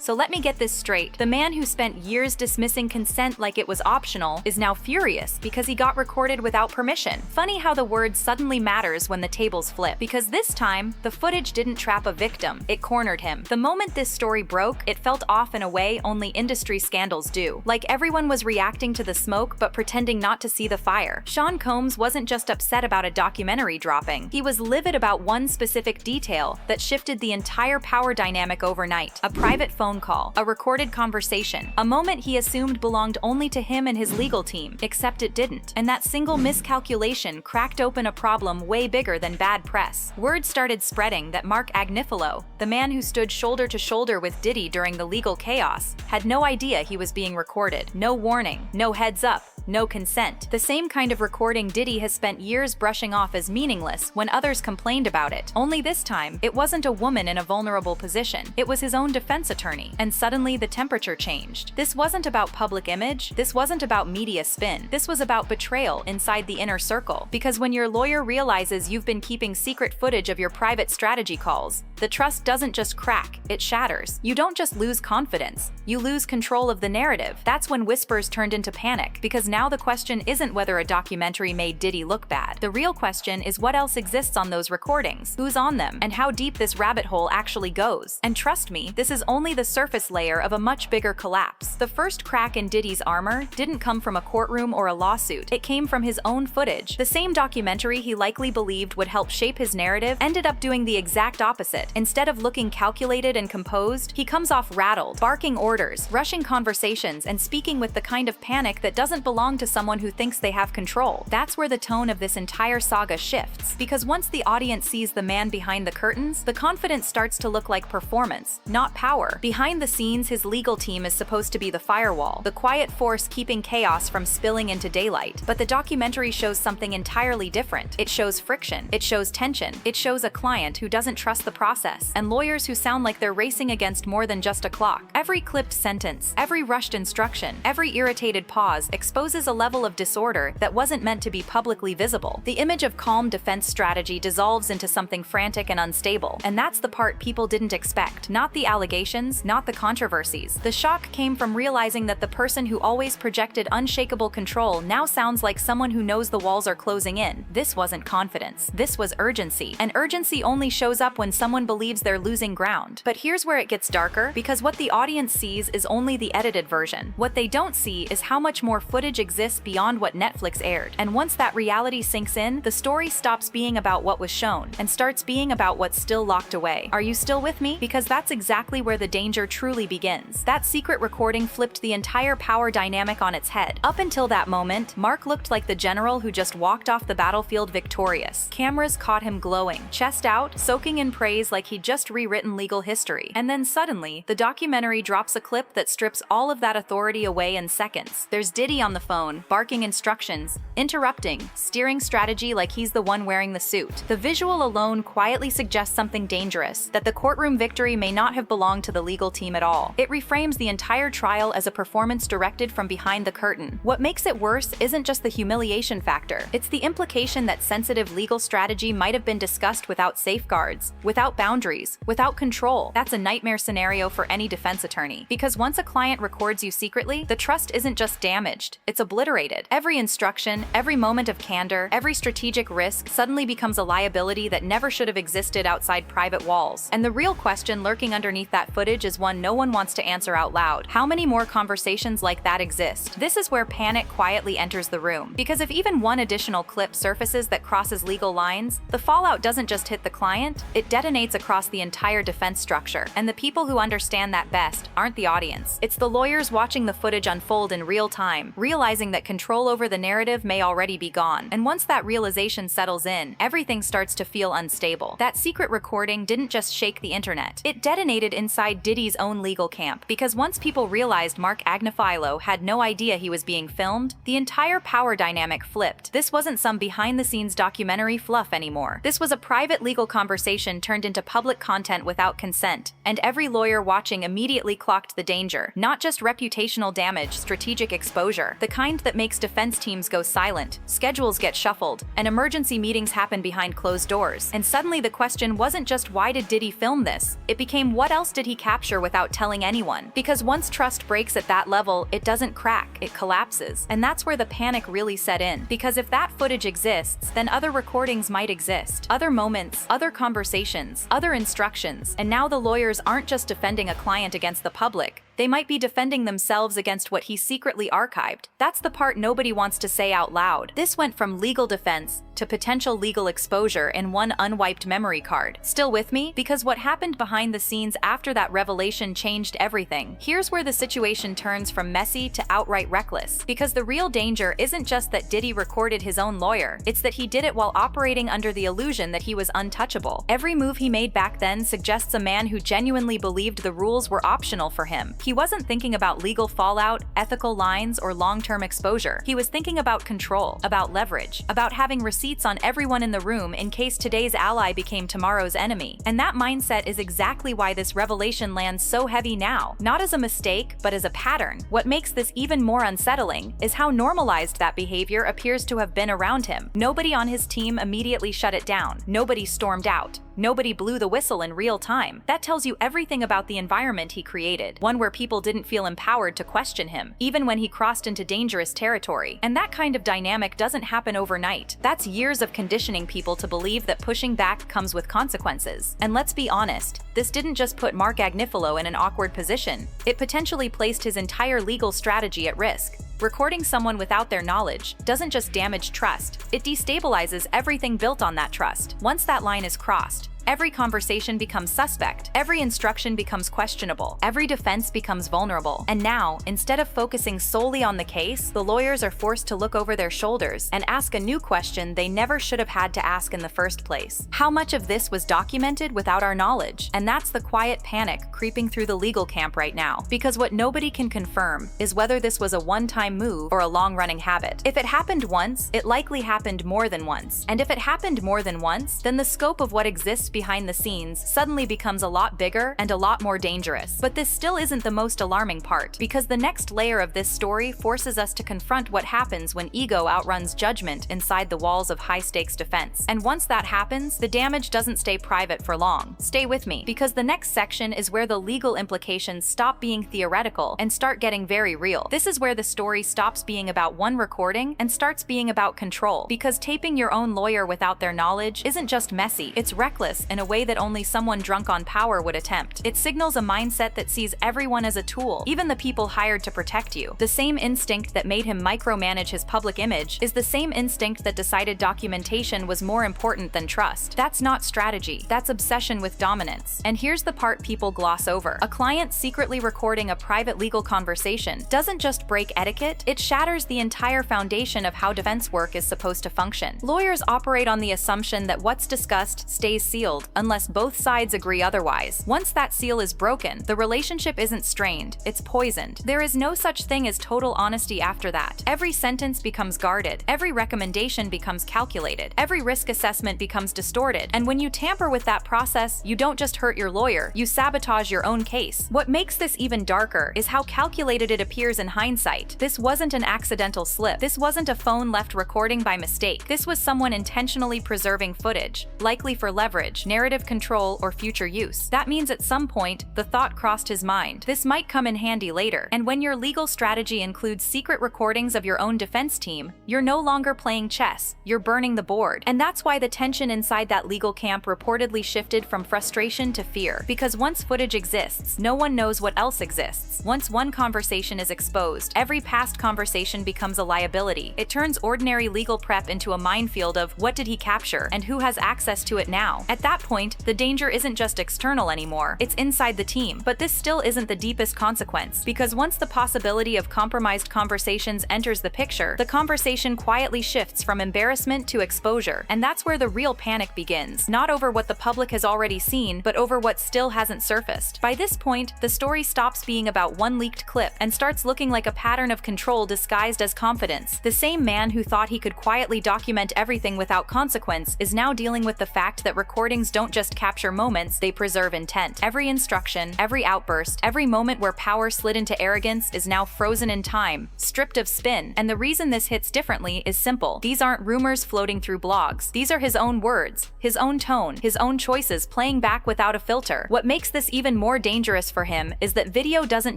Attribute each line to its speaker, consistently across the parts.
Speaker 1: So let me get this straight. The man who spent years dismissing consent like it was optional is now furious because he got recorded without permission. Funny how the word suddenly matters when the tables flip, because this time, the footage didn't trap a victim, it cornered him. The moment this story broke, it felt off in a way only industry scandals do. Like everyone was reacting to the smoke but pretending not to see the fire. Sean Combs wasn't just upset about a documentary dropping. He was livid about one specific detail that shifted the entire power dynamic overnight. A private phone call, a recorded conversation, a moment he assumed belonged only to him and his legal team, except it didn't. And that single miscalculation cracked open a problem way bigger than bad press. Word started spreading that Mark Agnifilo, the man who stood shoulder to shoulder with Diddy during the legal chaos, had no idea he was being recorded. No warning, no heads up, no consent. The same kind of recording Diddy has spent years brushing off as meaningless when others complained about it. Only this time, it wasn't a woman in a vulnerable position. It was his own defense attorney. And suddenly the temperature changed. This wasn't about public image. This wasn't about media spin. This was about betrayal inside the inner circle. Because when your lawyer realizes you've been keeping secret footage of your private strategy calls, the trust doesn't just crack, it shatters. You don't just lose confidence, you lose control of the narrative. That's when whispers turned into panic, because now the question isn't whether a documentary made Diddy look bad. The real question is what else exists on those recordings, who's on them, and how deep this rabbit hole actually goes. And trust me, this is only the surface layer of a much bigger collapse. The first crack in Diddy's armor didn't come from a courtroom or a lawsuit. It came from his own footage. The same documentary he likely believed would help shape his narrative ended up doing the exact opposite. Instead of looking calculated and composed, he comes off rattled, barking orders, rushing conversations, and speaking with the kind of panic that doesn't belong to someone who thinks they have control. That's where the tone of this entire saga shifts, because once the audience sees the man behind the curtains, the confidence starts to look like performance, not power. Behind the scenes, his legal team is supposed to be the firewall, the quiet force keeping chaos from spilling into daylight. But the documentary shows something entirely different. It shows friction, it shows tension, it shows a client who doesn't trust the process, and lawyers who sound like they're racing against more than just a clock. Every clipped sentence, every rushed instruction, every irritated pause exposes a level of disorder that wasn't meant to be publicly visible. The image of calm defense strategy dissolves into something frantic and unstable, and that's the part people didn't expect. Not the allegations, not the controversies. The shock came from realizing that the person who always projected unshakable control now sounds like someone who knows the walls are closing in. This wasn't confidence. This was urgency. And urgency only shows up when someone believes they're losing ground. But here's where it gets darker, because what the audience sees is only the edited version. What they don't see is how much more footage exists beyond what Netflix aired. And once that reality sinks in, the story stops being about what was shown and starts being about what's still locked away. Are you still with me? Because that's exactly where the danger truly begins. That secret recording flipped the entire power dynamic on its head. Up until that moment, Mark looked like the general who just walked off the battlefield victorious. Cameras caught him glowing, chest out, soaking in praise like he'd just rewritten legal history. And then suddenly, the documentary drops a clip that strips all of that authority away in seconds. There's Diddy on the phone, barking instructions, interrupting, steering strategy like he's the one wearing the suit. The visual alone quietly suggests something dangerous, that the courtroom victory may not have belonged to the legal team at all. It reframes the entire trial as a performance directed from behind the curtain. What makes it worse isn't just the humiliation factor, it's the implication that sensitive legal strategy might have been discussed without safeguards, without boundaries, without control. That's a nightmare scenario for any defense attorney. Because once a client records you secretly, the trust isn't just damaged, it's obliterated. Every instruction, every moment of candor, every strategic risk suddenly becomes a liability that never should have existed outside private walls. And the real question lurking underneath that footage is one no one wants to answer out loud. How many more conversations like that exist? This is where panic quietly enters the room. Because if even one additional clip surfaces that crosses legal lines, the fallout doesn't just hit the client, it detonates across the entire defense structure. And the people who understand that best aren't the audience. It's the lawyers watching the footage unfold in real time, realizing that control over the narrative may already be gone. And once that realization settles in, everything starts to feel unstable. That secret recording didn't just shake the internet. It detonated inside Diddy's own legal camp. Because once people realized Mark Agnifilo had no idea he was being filmed, the entire power dynamic flipped. This wasn't some behind-the-scenes documentary fluff anymore. This was a private legal conversation turned into public content without consent, and every lawyer watching immediately clocked the danger. Not just reputational damage, strategic exposure. The kind that makes defense teams go silent, schedules get shuffled, and emergency meetings happen behind closed doors. And suddenly the question wasn't just why did Diddy film this? It became what else did he capture without telling anyone? Because once trust breaks at that level, it doesn't crack, it collapses. And that's where the panic really set in. Because if that footage exists, then other recordings might exist. Other moments, other conversations, other instructions. And now the lawyers aren't just defending a client against the public. They might be defending themselves against what he secretly archived. That's the part nobody wants to say out loud. This went from legal defense to potential legal exposure in one unwiped memory card. Still with me? Because what happened behind the scenes after that revelation changed everything. Here's where the situation turns from messy to outright reckless. Because the real danger isn't just that Diddy recorded his own lawyer, it's that he did it while operating under the illusion that he was untouchable. Every move he made back then suggests a man who genuinely believed the rules were optional for him. He wasn't thinking about legal fallout, ethical lines, or long-term exposure. He was thinking about control, about leverage, about having receipts on everyone in the room in case today's ally became tomorrow's enemy. And that mindset is exactly why this revelation lands so heavy now. Not as a mistake, but as a pattern. What makes this even more unsettling is how normalized that behavior appears to have been around him. Nobody on his team immediately shut it down. Nobody stormed out. Nobody blew the whistle in real time. That tells you everything about the environment he created, one where people didn't feel empowered to question him, even when he crossed into dangerous territory. And that kind of dynamic doesn't happen overnight. That's years of conditioning people to believe that pushing back comes with consequences. And let's be honest, this didn't just put Mark Agnifilo in an awkward position. It potentially placed his entire legal strategy at risk. Recording someone without their knowledge doesn't just damage trust, it destabilizes everything built on that trust. Once that line is crossed, every conversation becomes suspect, every instruction becomes questionable, every defense becomes vulnerable. And now, instead of focusing solely on the case, the lawyers are forced to look over their shoulders and ask a new question they never should have had to ask in the first place. How much of this was documented without our knowledge? And that's the quiet panic creeping through the legal camp right now. Because what nobody can confirm is whether this was a one-time move or a long-running habit. If it happened once, it likely happened more than once. And if it happened more than once, then the scope of what exists behind the scenes suddenly becomes a lot bigger and a lot more dangerous. But this still isn't the most alarming part, because the next layer of this story forces us to confront what happens when ego outruns judgment inside the walls of high-stakes defense. And once that happens, the damage doesn't stay private for long. Stay with me, because the next section is where the legal implications stop being theoretical and start getting very real. This is where the story stops being about one recording and starts being about control. Because taping your own lawyer without their knowledge isn't just messy, it's reckless in a way that only someone drunk on power would attempt. It signals a mindset that sees everyone as a tool, even the people hired to protect you. The same instinct that made him micromanage his public image is the same instinct that decided documentation was more important than trust. That's not strategy, that's obsession with dominance. And here's the part people gloss over. A client secretly recording a private legal conversation doesn't just break etiquette, it shatters the entire foundation of how defense work is supposed to function. Lawyers operate on the assumption that what's discussed stays sealed unless both sides agree otherwise. Once that seal is broken, the relationship isn't strained, it's poisoned. There is no such thing as total honesty after that. Every sentence becomes guarded, every recommendation becomes calculated, every risk assessment becomes distorted, and when you tamper with that process, you don't just hurt your lawyer, you sabotage your own case. What makes this even darker is how calculated it appears in hindsight. This wasn't an accidental slip. This wasn't a phone left recording by mistake. This was someone intentionally preserving footage, likely for leverage, narrative control, or future use. That means at some point, the thought crossed his mind. This might come in handy later. And when your legal strategy includes secret recordings of your own defense team, you're no longer playing chess, you're burning the board. And that's why the tension inside that legal camp reportedly shifted from frustration to fear. Because once footage exists, no one knows what else exists. Once one conversation is exposed, every past conversation becomes a liability. It turns ordinary legal prep into a minefield of what did he capture and who has access to it now. At that point, the danger isn't just external anymore, it's inside the team. But this still isn't the deepest consequence, because once the possibility of compromised conversations enters the picture, the conversation quietly shifts from embarrassment to exposure. And that's where the real panic begins. Not over what the public has already seen, but over what still hasn't surfaced. By this point, the story stops being about one leaked clip and starts looking like a pattern of control disguised as confidence. The same man who thought he could quietly document everything without consequence is now dealing with the fact that recording recordings don't just capture moments, they preserve intent. Every instruction, every outburst, every moment where power slid into arrogance is now frozen in time, stripped of spin. And the reason this hits differently is simple. These aren't rumors floating through blogs. These are his own words, his own tone, his own choices playing back without a filter. What makes this even more dangerous for him is that video doesn't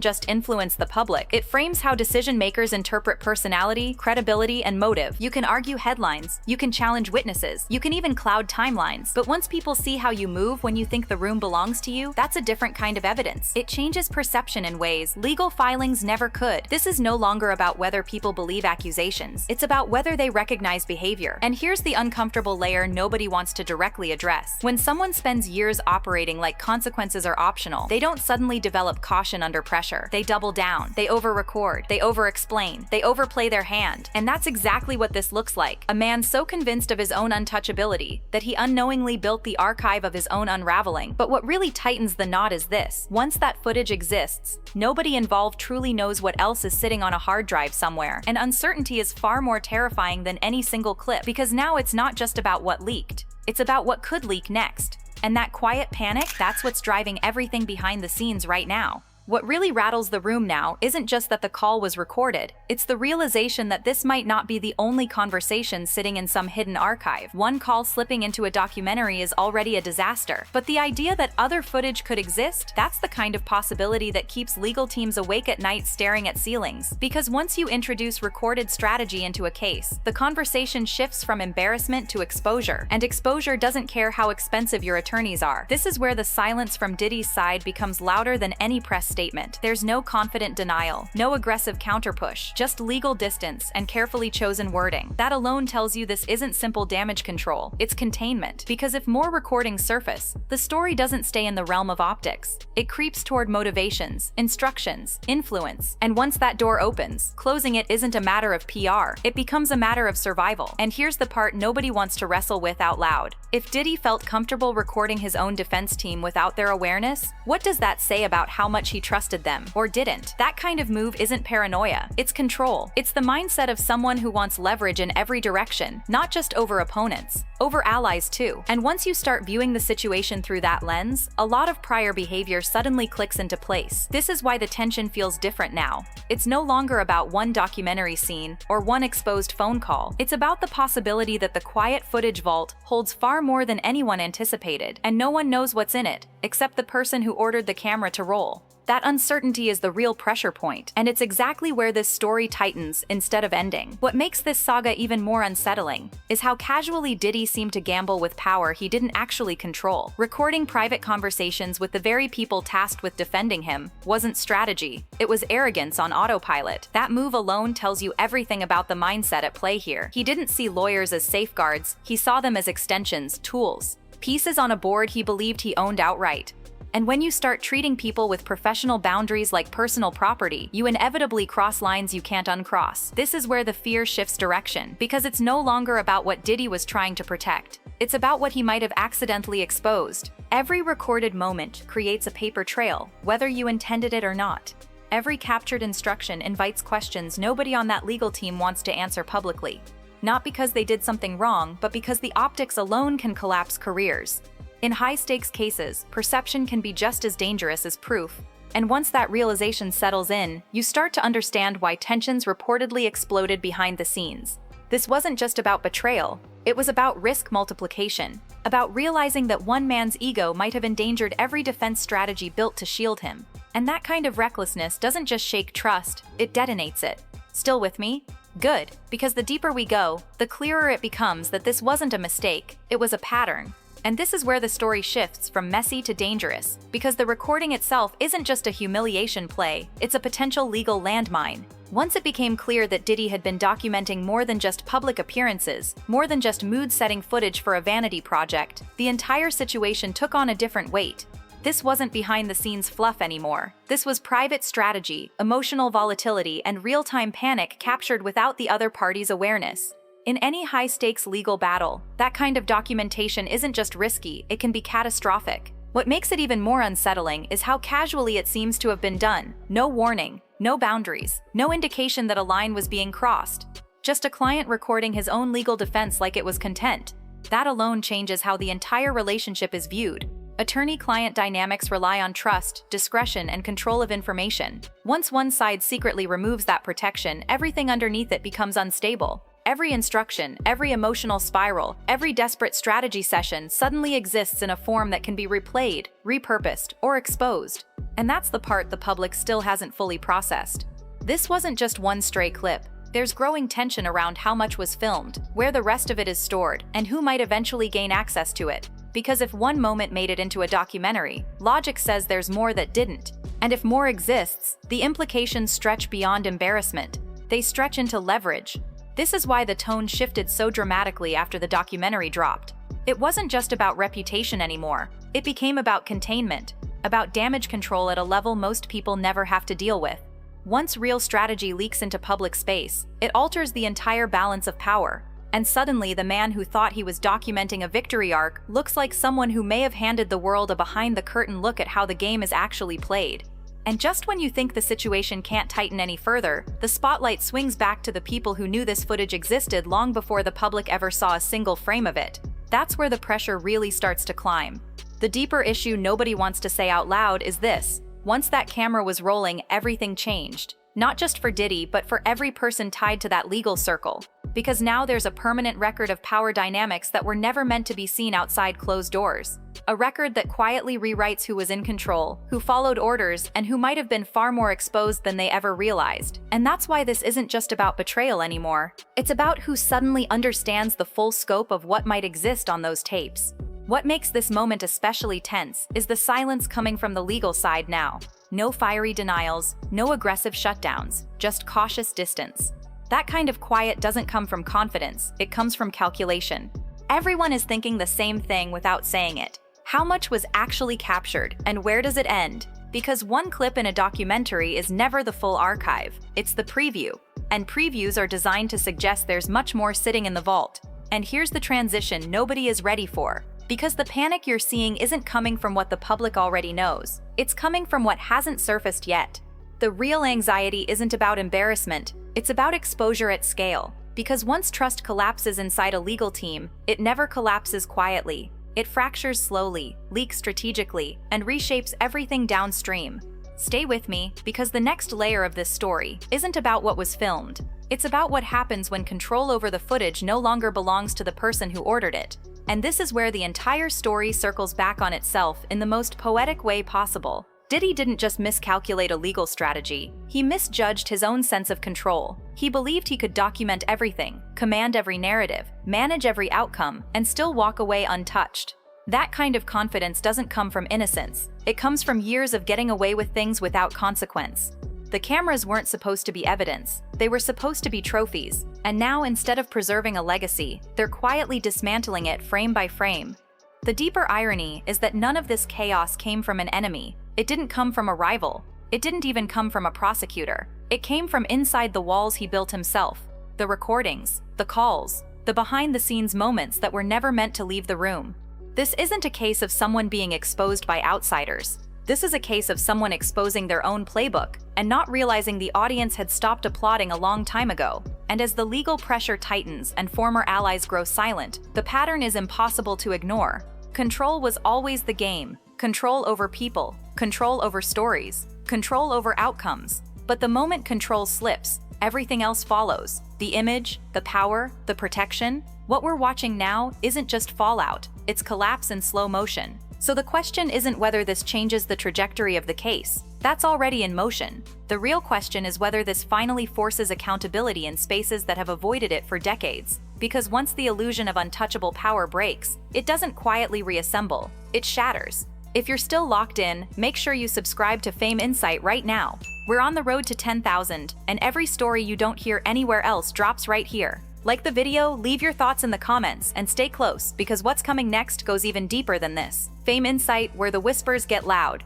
Speaker 1: just influence the public, it frames how decision makers interpret personality, credibility, and motive. You can argue headlines, you can challenge witnesses, you can even cloud timelines. But once people see how you move when you think the room belongs to you, that's a different kind of evidence. It changes perception in ways legal filings never could. This is no longer about whether people believe accusations. It's about whether they recognize behavior. And here's the uncomfortable layer nobody wants to directly address. When someone spends years operating like consequences are optional, they don't suddenly develop caution under pressure. They double down. They over-record. They over-explain. They overplay their hand. And that's exactly what this looks like. A man so convinced of his own untouchability that he unknowingly built the archive of his own unraveling. But what really tightens the knot is this. Once that footage exists, nobody involved truly knows what else is sitting on a hard drive somewhere. And uncertainty is far more terrifying than any single clip, because now it's not just about what leaked. It's about what could leak next. And that quiet panic, that's what's driving everything behind the scenes right now. What really rattles the room now isn't just that the call was recorded, it's the realization that this might not be the only conversation sitting in some hidden archive. One call slipping into a documentary is already a disaster. But the idea that other footage could exist, that's the kind of possibility that keeps legal teams awake at night staring at ceilings. Because once you introduce recorded strategy into a case, the conversation shifts from embarrassment to exposure. And exposure doesn't care how expensive your attorneys are. This is where the silence from Diddy's side becomes louder than any press statement. There's no confident denial, no aggressive counterpush, just legal distance and carefully chosen wording. That alone tells you this isn't simple damage control, it's containment. Because if more recordings surface, the story doesn't stay in the realm of optics. It creeps toward motivations, instructions, influence. And once that door opens, closing it isn't a matter of PR, it becomes a matter of survival. And here's the part nobody wants to wrestle with out loud. If Diddy felt comfortable recording his own defense team without their awareness, what does that say about how much he trusted them, or didn't? That kind of move isn't paranoia, it's control. It's the mindset of someone who wants leverage in every direction, not just over opponents, over allies too. And once you start viewing the situation through that lens, a lot of prior behavior suddenly clicks into place. This is why the tension feels different now. It's no longer about one documentary scene or one exposed phone call. It's about the possibility that the quiet footage vault holds far more than anyone anticipated, and no one knows what's in it, except the person who ordered the camera to roll. That uncertainty is the real pressure point, and it's exactly where this story tightens instead of ending. What makes this saga even more unsettling is how casually Diddy seemed to gamble with power he didn't actually control. Recording private conversations with the very people tasked with defending him wasn't strategy, it was arrogance on autopilot. That move alone tells you everything about the mindset at play here. He didn't see lawyers as safeguards, he saw them as extensions, tools, pieces on a board he believed he owned outright. And when you start treating people with professional boundaries like personal property, you inevitably cross lines you can't uncross. This is where the fear shifts direction, because it's no longer about what Diddy was trying to protect. It's about what he might have accidentally exposed. Every recorded moment creates a paper trail, whether you intended it or not. Every captured instruction invites questions nobody on that legal team wants to answer publicly. Not because they did something wrong, but because the optics alone can collapse careers. In high-stakes cases, perception can be just as dangerous as proof. And once that realization settles in, you start to understand why tensions reportedly exploded behind the scenes. This wasn't just about betrayal, it was about risk multiplication, about realizing that one man's ego might have endangered every defense strategy built to shield him. And that kind of recklessness doesn't just shake trust, it detonates it. Still with me? Good, because the deeper we go, the clearer it becomes that this wasn't a mistake, it was a pattern. And this is where the story shifts from messy to dangerous, because the recording itself isn't just a humiliation play, it's a potential legal landmine. Once it became clear that Diddy had been documenting more than just public appearances, more than just mood-setting footage for a vanity project, the entire situation took on a different weight. This wasn't behind-the-scenes fluff anymore. This was private strategy, emotional volatility, and real-time panic captured without the other party's awareness. In any high-stakes legal battle, that kind of documentation isn't just risky, it can be catastrophic. What makes it even more unsettling is how casually it seems to have been done. No warning, no boundaries, no indication that a line was being crossed. Just a client recording his own legal defense like it was content. That alone changes how the entire relationship is viewed. Attorney-client dynamics rely on trust, discretion, and control of information. Once one side secretly removes that protection, everything underneath it becomes unstable. Every instruction, every emotional spiral, every desperate strategy session suddenly exists in a form that can be replayed, repurposed, or exposed. And that's the part the public still hasn't fully processed. This wasn't just one stray clip. There's growing tension around how much was filmed, where the rest of it is stored, and who might eventually gain access to it. Because if one moment made it into a documentary, logic says there's more that didn't. And if more exists, the implications stretch beyond embarrassment. They stretch into leverage. This is why the tone shifted so dramatically after the documentary dropped. It wasn't just about reputation anymore. It became about containment, about damage control at a level most people never have to deal with. Once real strategy leaks into public space, it alters the entire balance of power. And suddenly, the man who thought he was documenting a victory arc looks like someone who may have handed the world a behind-the-curtain look at how the game is actually played. And just when you think the situation can't tighten any further, the spotlight swings back to the people who knew this footage existed long before the public ever saw a single frame of it. That's where the pressure really starts to climb. The deeper issue nobody wants to say out loud is this: once that camera was rolling, everything changed. Not just for Diddy, but for every person tied to that legal circle. Because now there's a permanent record of power dynamics that were never meant to be seen outside closed doors. A record that quietly rewrites who was in control, who followed orders, and who might have been far more exposed than they ever realized. And that's why this isn't just about betrayal anymore. It's about who suddenly understands the full scope of what might exist on those tapes. What makes this moment especially tense is the silence coming from the legal side now. No fiery denials, no aggressive shutdowns, just cautious distance. That kind of quiet doesn't come from confidence, it comes from calculation. Everyone is thinking the same thing without saying it. How much was actually captured, and where does it end? Because one clip in a documentary is never the full archive, it's the preview. And previews are designed to suggest there's much more sitting in the vault. And here's the transition nobody is ready for. Because the panic you're seeing isn't coming from what the public already knows. It's coming from what hasn't surfaced yet. The real anxiety isn't about embarrassment, it's about exposure at scale. Because once trust collapses inside a legal team, it never collapses quietly. It fractures slowly, leaks strategically, and reshapes everything downstream. Stay with me, because the next layer of this story isn't about what was filmed. It's about what happens when control over the footage no longer belongs to the person who ordered it. And this is where the entire story circles back on itself in the most poetic way possible. Diddy didn't just miscalculate a legal strategy, he misjudged his own sense of control. He believed he could document everything, command every narrative, manage every outcome, and still walk away untouched. That kind of confidence doesn't come from innocence. It comes from years of getting away with things without consequence. The cameras weren't supposed to be evidence, they were supposed to be trophies. And now, instead of preserving a legacy, they're quietly dismantling it frame by frame. The deeper irony is that none of this chaos came from an enemy. It didn't come from a rival. It didn't even come from a prosecutor. It came from inside the walls he built himself. The recordings, the calls, the behind-the-scenes moments that were never meant to leave the room. This isn't a case of someone being exposed by outsiders. This is a case of someone exposing their own playbook and not realizing the audience had stopped applauding a long time ago. And as the legal pressure tightens and former allies grow silent, the pattern is impossible to ignore. Control was always the game. Control over people, control over stories, control over outcomes. But the moment control slips, everything else follows. The image, the power, the protection. What we're watching now isn't just fallout, it's collapse in slow motion. So the question isn't whether this changes the trajectory of the case. That's already in motion. The real question is whether this finally forces accountability in spaces that have avoided it for decades. Because once the illusion of untouchable power breaks, it doesn't quietly reassemble, it shatters. If you're still locked in, make sure you subscribe to Fame Insight right now. We're on the road to 10,000, and every story you don't hear anywhere else drops right here. Like the video, leave your thoughts in the comments, and stay close, because what's coming next goes even deeper than this. Fame Insight, where the whispers get loud.